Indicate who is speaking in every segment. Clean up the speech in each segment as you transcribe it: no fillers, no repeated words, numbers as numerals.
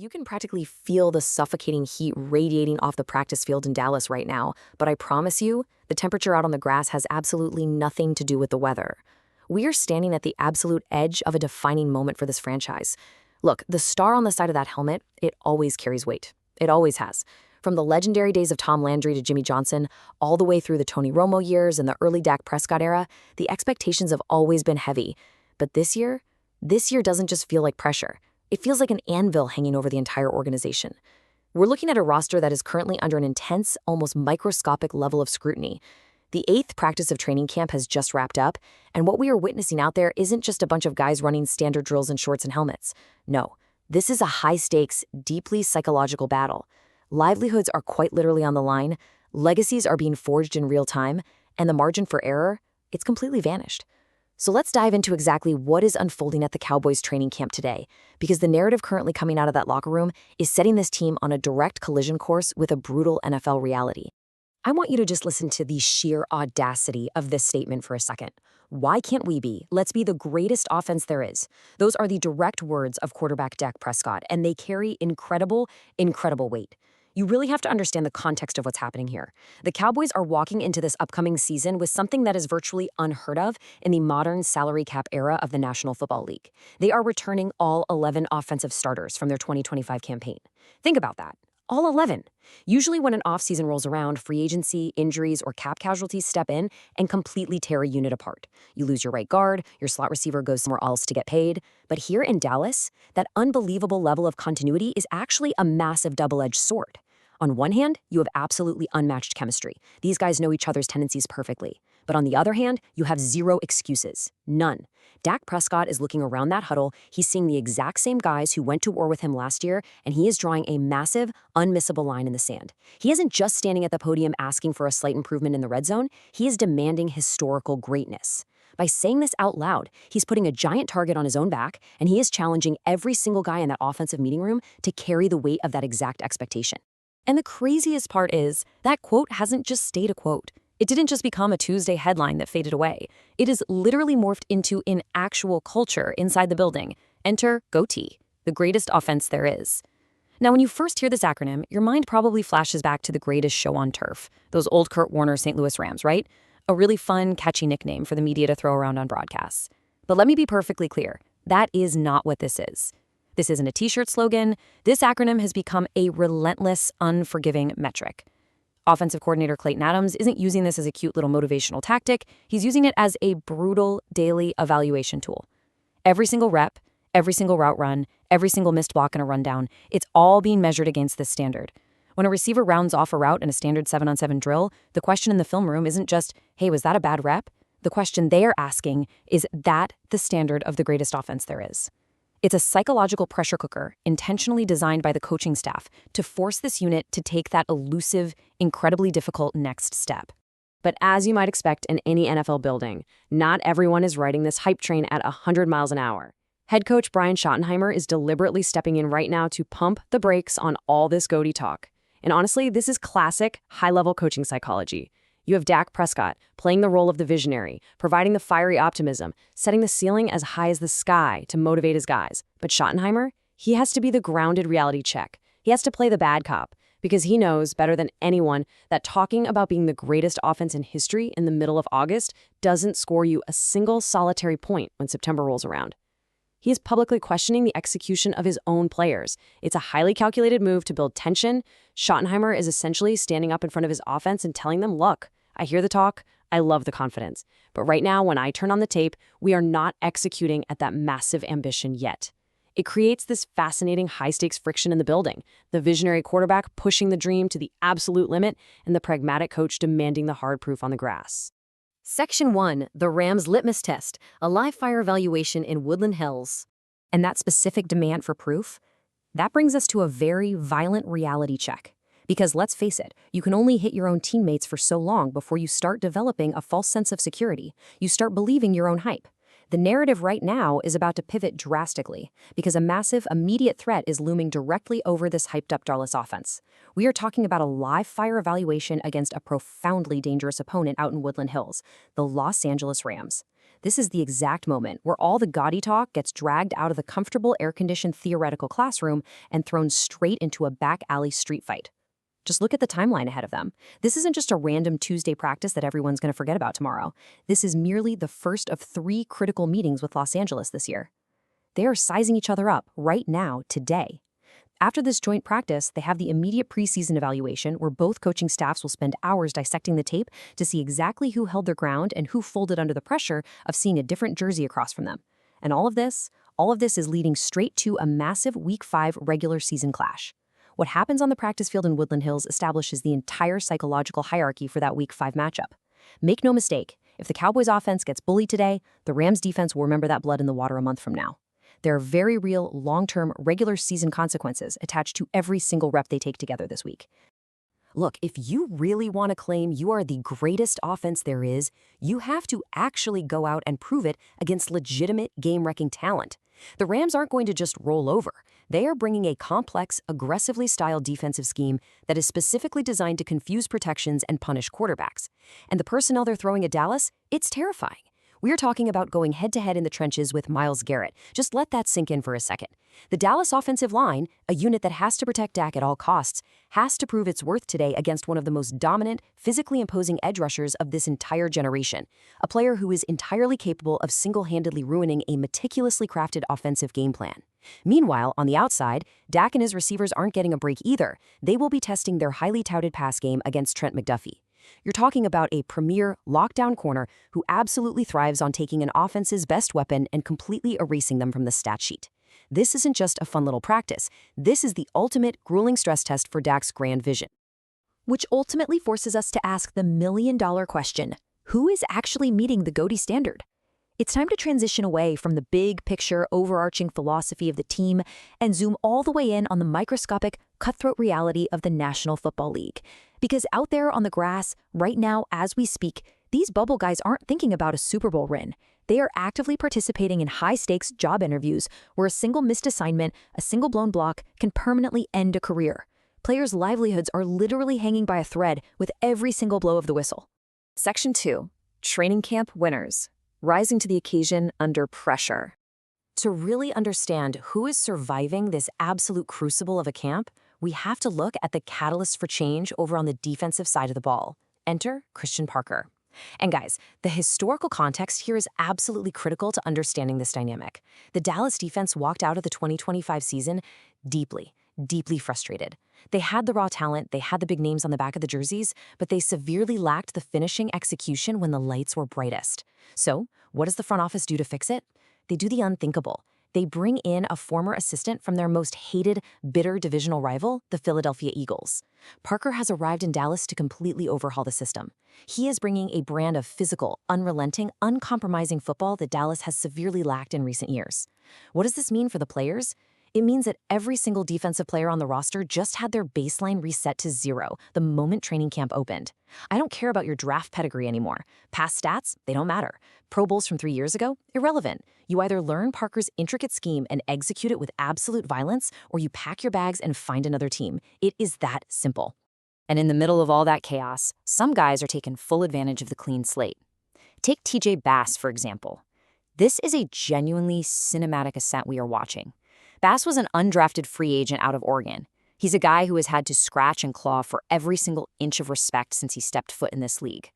Speaker 1: You can practically feel the suffocating heat radiating off the practice field in Dallas right now, but I promise you, the temperature out on the grass has absolutely nothing to do with the weather. We are standing at the absolute edge of a defining moment for this franchise. Look, the star on the side of that helmet, it always carries weight. It always has. From the legendary days of Tom Landry to Jimmy Johnson, all the way through the Tony Romo years and the early Dak Prescott era, the expectations have always been heavy. But this year doesn't just feel like pressure. It feels like an anvil hanging over the entire organization. We're looking at a roster that is currently under an intense, almost microscopic level of scrutiny. The 8th practice of training camp has just wrapped up, and what we are witnessing out there isn't just a bunch of guys running standard drills in shorts and helmets. No, this is a high-stakes, deeply psychological battle. Livelihoods are quite literally on the line, legacies are being forged in real time, and the margin for error, it's completely vanished. So let's dive into exactly what is unfolding at the Cowboys training camp today, because the narrative currently coming out of that locker room is setting this team on a direct collision course with a brutal NFL reality. I want you to just listen to the sheer audacity of this statement for a second. Why can't we be? Let's be the greatest offense there is. Those are the direct words of quarterback Dak Prescott, and they carry incredible, incredible weight. You really have to understand the context of what's happening here. The Cowboys are walking into this upcoming season with something that is virtually unheard of in the modern salary cap era of the National Football League. They are returning all 11 offensive starters from their 2025 campaign. Think about that. All 11. Usually when an offseason rolls around, free agency, injuries, or cap casualties step in and completely tear a unit apart. You lose your right guard, your slot receiver goes somewhere else to get paid. But here in Dallas, that unbelievable level of continuity is actually a massive double-edged sword. On one hand, you have absolutely unmatched chemistry. These guys know each other's tendencies perfectly. But on the other hand, you have zero excuses. None. Dak Prescott is looking around that huddle. He's seeing the exact same guys who went to war with him last year, and he is drawing a massive, unmissable line in the sand. He isn't just standing at the podium asking for a slight improvement in the red zone. He is demanding historical greatness. By saying this out loud, he's putting a giant target on his own back, and he is challenging every single guy in that offensive meeting room to carry the weight of that exact expectation. And the craziest part is, that quote hasn't just stayed a quote. It didn't just become a Tuesday headline that faded away. It is literally morphed into an actual culture inside the building. Enter GOAT, the greatest offense there is. Now, when you first hear this acronym, your mind probably flashes back to the greatest show on turf, those old Kurt Warner St. Louis Rams, right? A really fun, catchy nickname for the media to throw around on broadcasts. But let me be perfectly clear, that is not what this is. This isn't a t-shirt slogan. This acronym has become a relentless, unforgiving metric. Offensive coordinator Clayton Adams isn't using this as a cute little motivational tactic. He's using it as a brutal daily evaluation tool. Every single rep, every single route run, every single missed block in a rundown, it's all being measured against this standard. When a receiver rounds off a route in a standard 7-on-7 drill, the question in the film room isn't just, hey, was that a bad rep? The question they're asking is that the standard of the greatest offense there is. It's a psychological pressure cooker intentionally designed by the coaching staff to force this unit to take that elusive, incredibly difficult next step. But as you might expect in any NFL building, not everyone is riding this hype train at 100 miles an hour. Head coach Brian Schottenheimer is deliberately stepping in right now to pump the brakes on all this GOAT talk. And honestly, this is classic high-level coaching psychology. You have Dak Prescott playing the role of the visionary, providing the fiery optimism, setting the ceiling as high as the sky to motivate his guys. But Schottenheimer, he has to be the grounded reality check. He has to play the bad cop because he knows better than anyone that talking about being the greatest offense in history in the middle of August doesn't score you a single solitary point when September rolls around. He is publicly questioning the execution of his own players. It's a highly calculated move to build tension. Schottenheimer is essentially standing up in front of his offense and telling them, look, I hear the talk, I love the confidence. But right now, when I turn on the tape, we are not executing at that massive ambition yet. It creates this fascinating high-stakes friction in the building, the visionary quarterback pushing the dream to the absolute limit and the pragmatic coach demanding the hard proof on the grass. Section 1, the Rams Litmus Test, a live fire evaluation in Woodland Hills. And that specific demand for proof? That brings us to a very violent reality check. Because let's face it, you can only hit your own teammates for so long before you start developing a false sense of security. You start believing your own hype. The narrative right now is about to pivot drastically because a massive, immediate threat is looming directly over this hyped-up Dallas offense. We are talking about a live-fire evaluation against a profoundly dangerous opponent out in Woodland Hills, the Los Angeles Rams. This is the exact moment where all the gaudy talk gets dragged out of the comfortable air-conditioned theoretical classroom and thrown straight into a back alley street fight. Just look at the timeline ahead of them. This isn't just a random Tuesday practice that everyone's going to forget about tomorrow. This is merely the first of 3 critical meetings with Los Angeles this year. They are sizing each other up right now, today. After this joint practice, they have the immediate preseason evaluation where both coaching staffs will spend hours dissecting the tape to see exactly who held their ground and who folded under the pressure of seeing a different jersey across from them. And all of this is leading straight to a massive Week 5 regular season clash. What happens on the practice field in Woodland Hills establishes the entire psychological hierarchy for that Week 5 matchup. Make no mistake, if the Cowboys offense gets bullied today, the Rams defense will remember that blood in the water a month from now. There are very real, long-term, regular season consequences attached to every single rep they take together this week. Look, if you really want to claim you are the greatest offense there is, you have to actually go out and prove it against legitimate game-wrecking talent. The Rams aren't going to just roll over. They are bringing a complex, aggressively styled defensive scheme that is specifically designed to confuse protections and punish quarterbacks. And the personnel they're throwing at Dallas, it's terrifying. We're talking about going head-to-head in the trenches with Myles Garrett. Just let that sink in for a second. The Dallas offensive line, a unit that has to protect Dak at all costs, has to prove its worth today against one of the most dominant, physically imposing edge rushers of this entire generation, a player who is entirely capable of single-handedly ruining a meticulously crafted offensive game plan. Meanwhile, on the outside, Dak and his receivers aren't getting a break either. They will be testing their highly touted pass game against Trent McDuffie. You're talking about a premier, lockdown corner who absolutely thrives on taking an offense's best weapon and completely erasing them from the stat sheet. This isn't just a fun little practice. This is the ultimate grueling stress test for Dak's grand vision. Which ultimately forces us to ask the million-dollar question, who is actually meeting the GOAT standard? It's time to transition away from the big picture, overarching philosophy of the team and zoom all the way in on the microscopic, cutthroat reality of the National Football League. Because out there on the grass, right now as we speak, these bubble guys aren't thinking about a Super Bowl win. They are actively participating in high-stakes job interviews where a single missed assignment, a single blown block, can permanently end a career. Players' livelihoods are literally hanging by a thread with every single blow of the whistle. Section 2. Training Camp Winners. Rising to the occasion under pressure. To really understand who is surviving this absolute crucible of a camp, we have to look at the catalyst for change over on the defensive side of the ball. Enter Christian Parker. And guys, the historical context here is absolutely critical to understanding this dynamic. The Dallas defense walked out of the 2025 season deeply frustrated. They had the raw talent, they had the big names on the back of the jerseys, but they severely lacked the finishing execution when the lights were brightest. So, what does the front office do to fix it? They do the unthinkable. They bring in a former assistant from their most hated, bitter divisional rival, the Philadelphia Eagles. Parker has arrived in Dallas to completely overhaul the system. He is bringing a brand of physical, unrelenting, uncompromising football that Dallas has severely lacked in recent years. What does this mean for the players? It means that every single defensive player on the roster just had their baseline reset to 0 the moment training camp opened. I don't care about your draft pedigree anymore. Past stats, they don't matter. Pro Bowls from 3 years ago? Irrelevant. You either learn Parker's intricate scheme and execute it with absolute violence, or you pack your bags and find another team. It is that simple. And in the middle of all that chaos, some guys are taking full advantage of the clean slate. Take TJ Bass, for example. This is a genuinely cinematic ascent we are watching. Bass was an undrafted free agent out of Oregon. He's a guy who has had to scratch and claw for every single inch of respect since he stepped foot in this league.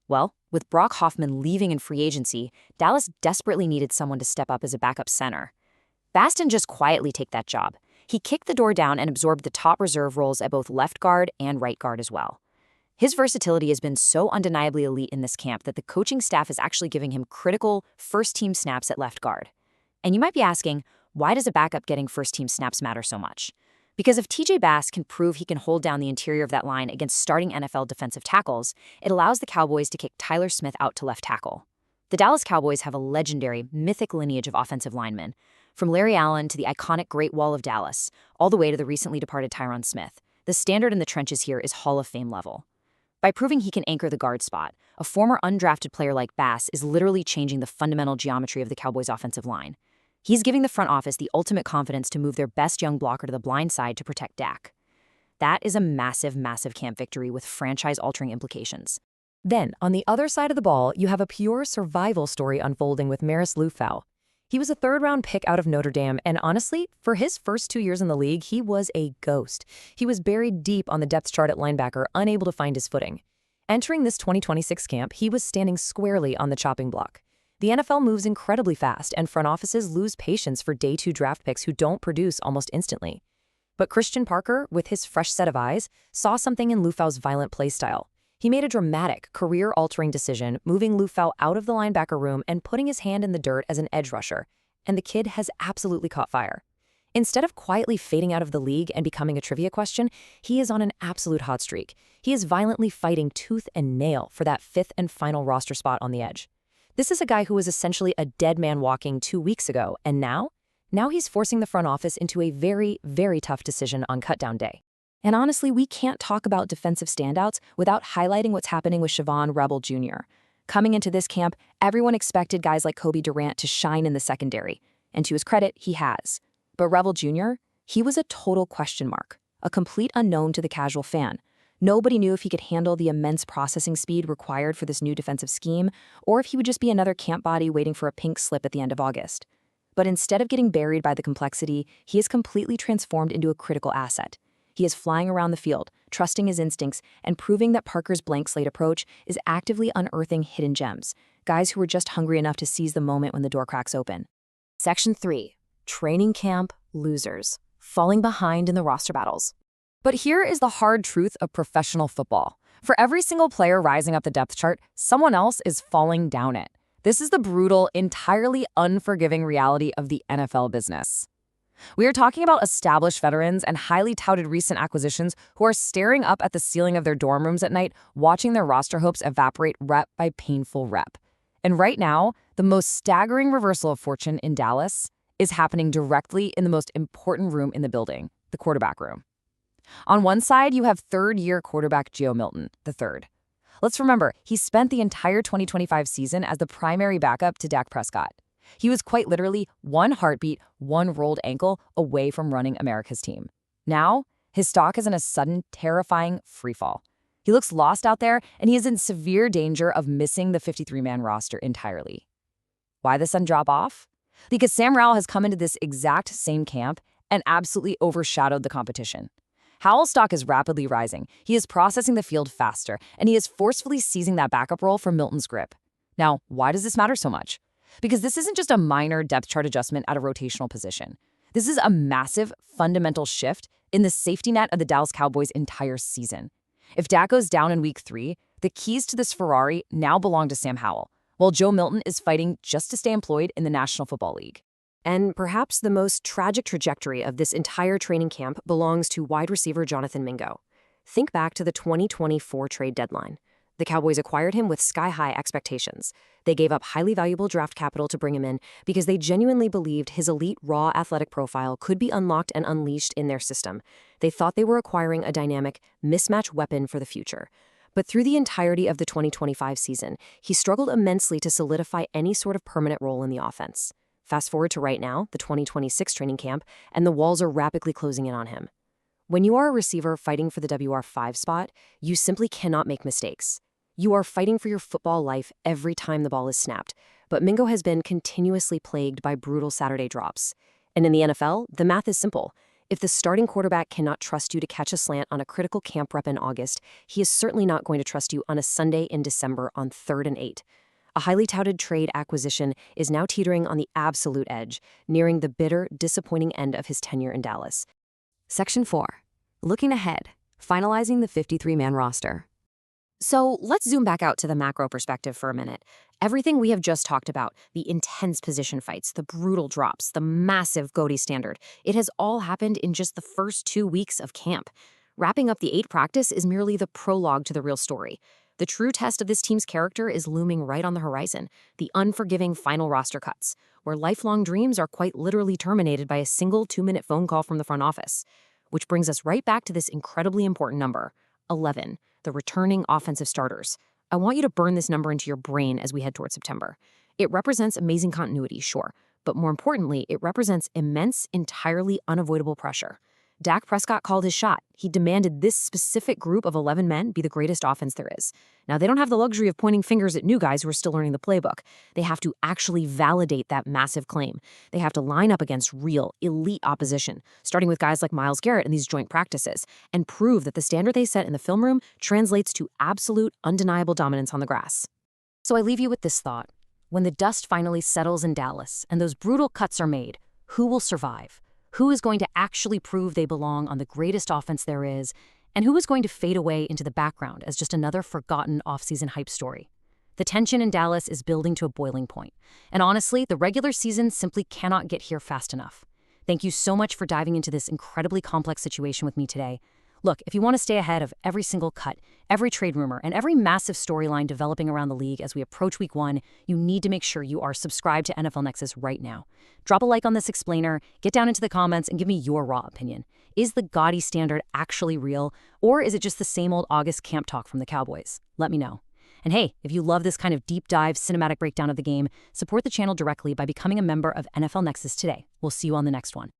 Speaker 1: Well, with Brock Hoffman leaving in free agency, Dallas desperately needed someone to step up as a backup center. Bass didn't just quietly take that job. He kicked the door down and absorbed the top reserve roles at both left guard and right guard as well. His versatility has been so undeniably elite in this camp that the coaching staff is actually giving him critical first-team snaps at left guard. And you might be asking, why does a backup getting first-team snaps matter so much? Because if TJ Bass can prove he can hold down the interior of that line against starting NFL defensive tackles, it allows the Cowboys to kick Tyler Smith out to left tackle. The Dallas Cowboys have a legendary, mythic lineage of offensive linemen, from Larry Allen to the iconic Great Wall of Dallas, all the way to the recently departed Tyron Smith. The standard in the trenches here is Hall of Fame level. By proving he can anchor the guard spot, a former undrafted player like Bass is literally changing the fundamental geometry of the Cowboys' offensive line. He's giving the front office the ultimate confidence to move their best young blocker to the blind side to protect Dak. That is a massive, massive camp victory with franchise-altering implications. Then, on the other side of the ball, you have a pure survival story unfolding with Maris Lufau. He was a third-round pick out of Notre Dame, and honestly, for his first 2 years in the league, he was a ghost. He was buried deep on the depth chart at linebacker, unable to find his footing. Entering this 2026 camp, he was standing squarely on the chopping block. The NFL moves incredibly fast, and front offices lose patience for day 2 draft picks who don't produce almost instantly. But Christian Parker, with his fresh set of eyes, saw something in Lufau's violent play style. He made a dramatic, career-altering decision, moving Lufau out of the linebacker room and putting his hand in the dirt as an edge rusher. And the kid has absolutely caught fire. Instead of quietly fading out of the league and becoming a trivia question, he is on an absolute hot streak. He is violently fighting tooth and nail for that 5th and final roster spot on the edge. This is a guy who was essentially a dead man walking 2 weeks ago, and now he's forcing the front office into a very, very tough decision on cutdown day. And honestly, we can't talk about defensive standouts without highlighting what's happening with Siobhan Rebel Jr. Coming into this camp, everyone expected guys like Kobe Durant to shine in the secondary, and to his credit, he has. But Rebel Jr., he was a total question mark, a complete unknown to the casual fan. Nobody knew if he could handle the immense processing speed required for this new defensive scheme, or if he would just be another camp body waiting for a pink slip at the end of August. But instead of getting buried by the complexity, he is completely transformed into a critical asset. He is flying around the field, trusting his instincts, and proving that Parker's blank slate approach is actively unearthing hidden gems, guys who are just hungry enough to seize the moment when the door cracks open. Section 3. Training Camp Losers. Falling behind in the roster battles. But here is the hard truth of professional football. For every single player rising up the depth chart, someone else is falling down it. This is the brutal, entirely unforgiving reality of the NFL business. We are talking about established veterans and highly touted recent acquisitions who are staring up at the ceiling of their dorm rooms at night, watching their roster hopes evaporate rep by painful rep. And right now, the most staggering reversal of fortune in Dallas is happening directly in the most important room in the building, the quarterback room. On one side, you have third-year quarterback Joe Milton, III. Let's remember, he spent the entire 2025 season as the primary backup to Dak Prescott. He was quite literally one heartbeat, one rolled ankle away from running America's team. Now, his stock is in a sudden, terrifying freefall. He looks lost out there, and he is in severe danger of missing the 53-man roster entirely. Why the sudden drop-off? Because Sam Rowell has come into this exact same camp and absolutely overshadowed the competition. Howell's stock is rapidly rising. He is processing the field faster, and he is forcefully seizing that backup role from Milton's grip. Now, why does this matter so much? Because this isn't just a minor depth chart adjustment at a rotational position. This is a massive, fundamental shift in the safety net of the Dallas Cowboys' entire season. If Dak goes down in week 3, the keys to this Ferrari now belong to Sam Howell, while Joe Milton is fighting just to stay employed in the National Football League. And perhaps the most tragic trajectory of this entire training camp belongs to wide receiver Jonathan Mingo. Think back to the 2024 trade deadline. The Cowboys acquired him with sky-high expectations. They gave up highly valuable draft capital to bring him in because they genuinely believed his elite raw athletic profile could be unlocked and unleashed in their system. They thought they were acquiring a dynamic, mismatch weapon for the future. But through the entirety of the 2025 season, he struggled immensely to solidify any sort of permanent role in the offense. Fast forward to right now, the 2026 training camp, and the walls are rapidly closing in on him. When you are a receiver fighting for the WR5 spot, you simply cannot make mistakes. You are fighting for your football life every time the ball is snapped, but Mingo has been continuously plagued by brutal Saturday drops. And in the NFL, the math is simple. If the starting quarterback cannot trust you to catch a slant on a critical camp rep in August, he is certainly not going to trust you on a Sunday in December on 3rd and 8. A highly touted trade acquisition is now teetering on the absolute edge, nearing the bitter, disappointing end of his tenure in Dallas. Section 4. Looking ahead, finalizing the 53-man roster. So let's zoom back out to the macro perspective for a minute. Everything we have just talked about, the intense position fights, the brutal drops, the massive GOATY standard, it has all happened in just the first 2 weeks of camp. Wrapping up the 8 practice is merely the prologue to the real story. The true test of this team's character is looming right on the horizon, the unforgiving final roster cuts, where lifelong dreams are quite literally terminated by a single 2-minute phone call from the front office. Which brings us right back to this incredibly important number, 11, the returning offensive starters. I want you to burn this number into your brain as we head towards September. It represents amazing continuity, sure, but more importantly, it represents immense, entirely unavoidable pressure. Dak Prescott called his shot. He demanded this specific group of 11 men be the greatest offense there is. Now, they don't have the luxury of pointing fingers at new guys who are still learning the playbook. They have to actually validate that massive claim. They have to line up against real, elite opposition, starting with guys like Myles Garrett in these joint practices, and prove that the standard they set in the film room translates to absolute, undeniable dominance on the grass. So I leave you with this thought. When the dust finally settles in Dallas and those brutal cuts are made, who will survive? Who is going to actually prove they belong on the greatest offense there is? And who is going to fade away into the background as just another forgotten offseason hype story? The tension in Dallas is building to a boiling point. And honestly, the regular season simply cannot get here fast enough. Thank you so much for diving into this incredibly complex situation with me today. Look, if you want to stay ahead of every single cut, every trade rumor, and every massive storyline developing around the league as we approach Week 1, you need to make sure you are subscribed to NFL Nexus right now. Drop a like on this explainer, get down into the comments, and give me your raw opinion. Is the gaudy standard actually real, or is it just the same old August camp talk from the Cowboys? Let me know. And hey, if you love this kind of deep dive cinematic breakdown of the game, support the channel directly by becoming a member of NFL Nexus today. We'll see you on the next one.